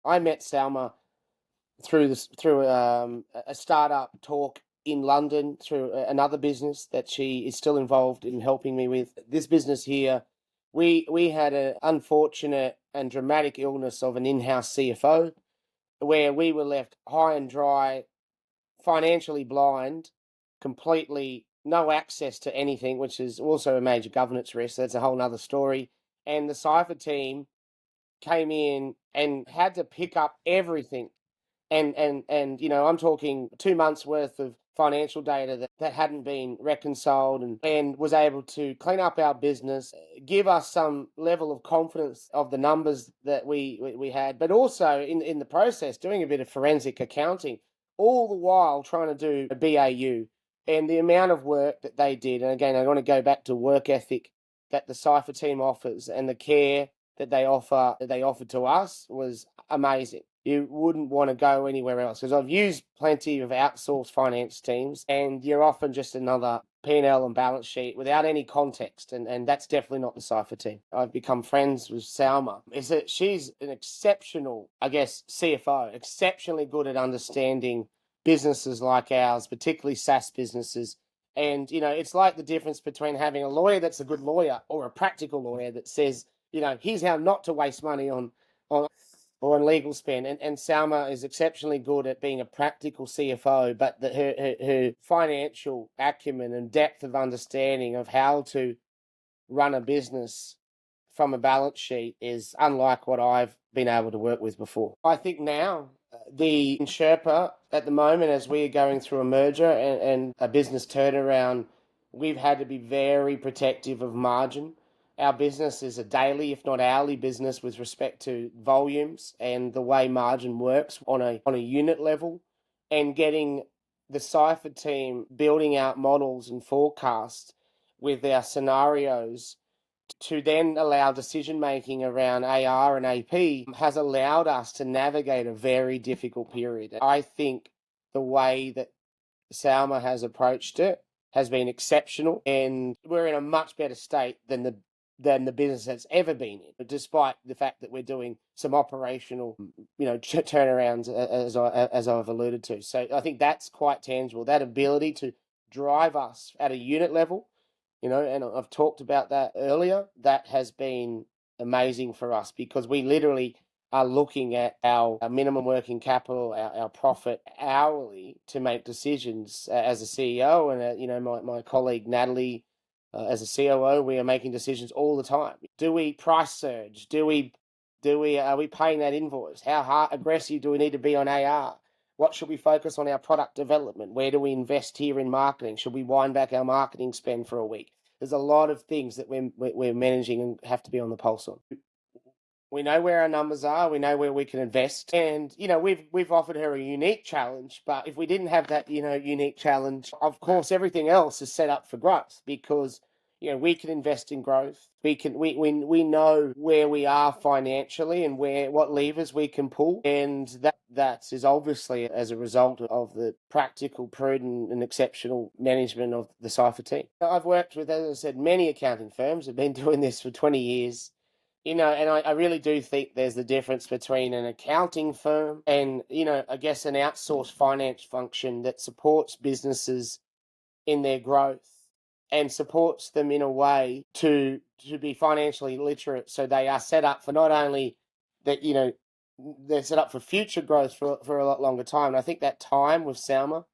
I met Salma through a startup talk in London through another business that she is still involved in helping me with. This business here, we had an unfortunate and dramatic illness of an in-house CFO where we were left high and dry, financially blind, completely no access to anything, which is also a major governance risk. That's a whole nother story. And the Cypher team came in and had to pick up everything. And I'm talking 2 months worth of financial data that hadn't been reconciled, and was able to clean up our business, give us some level of confidence of the numbers that we had, but also in the process doing a bit of forensic accounting, all the while trying to do a BAU. And the amount of work that they did, and again, I want to go back to work ethic that the Cypher team offers and the care that they offered to us was amazing. You wouldn't want to go anywhere else, because I've used plenty of outsourced finance teams, and you're often just another P&L and balance sheet without any context, and that's definitely not the Cypher team. I've become friends with Salma. Is that she's an exceptional, I guess, CFO, exceptionally good at understanding businesses like ours, particularly SaaS businesses. And it's like the difference between having a lawyer that's a good lawyer or a practical lawyer that says, here's how not to waste money on legal spend. And Salma is exceptionally good at being a practical CFO, but her financial acumen and depth of understanding of how to run a business from a balance sheet is unlike what I've been able to work with before. I think now the Sherpa at the moment, as we are going through a merger and a business turnaround, we've had to be very protective of margin. Our business is a daily, if not hourly, business with respect to volumes and the way margin works on a unit level, and getting the Cypher team building out models and forecasts with our scenarios to then allow decision making around AR and AP has allowed us to navigate a very difficult period. I think the way that Salma has approached it has been exceptional, and we're in a much better state than the business has ever been in, despite the fact that we're doing some operational, turnarounds, as I've alluded to. So I think that's quite tangible. That ability to drive us at a unit level, and I've talked about that earlier. That has been amazing for us, because we literally are looking at our minimum working capital, our profit hourly to make decisions as a CEO. And, my colleague Natalie, as a COO, we are making decisions all the time. Do we price surge? Are we paying that invoice? How aggressive do we need to be on AR? What should we focus on our product development? Where do we invest here in marketing? Should we wind back our marketing spend for a week? There's a lot of things that we're managing and have to be on the pulse on. We know where our numbers are. We know where we can invest, and we've offered her a unique challenge. But if we didn't have that unique challenge, of course, everything else is set up for growth, because we can invest in growth. We know where we are financially and what levers we can pull, and that is obviously as a result of the practical, prudent, and exceptional management of the Cypher team. I've worked with, as I said, many accounting firms. I've been doing this for 20 years. And I really do think there's the difference between an accounting firm and, I guess an outsourced finance function that supports businesses in their growth and supports them in a way to be financially literate, so they are set up for not only that, they're set up for future growth for a lot longer time. And I think that time with Salma,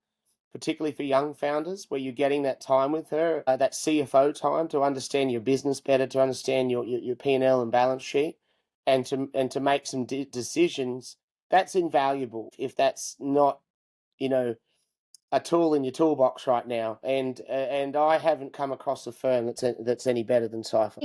particularly for young founders, where you're getting that time with her, that CFO time to understand your business better, to understand your P&L and balance sheet, and to make some decisions. That's invaluable if that's not, a tool in your toolbox right now. And I haven't come across a firm that's any better than Cypher.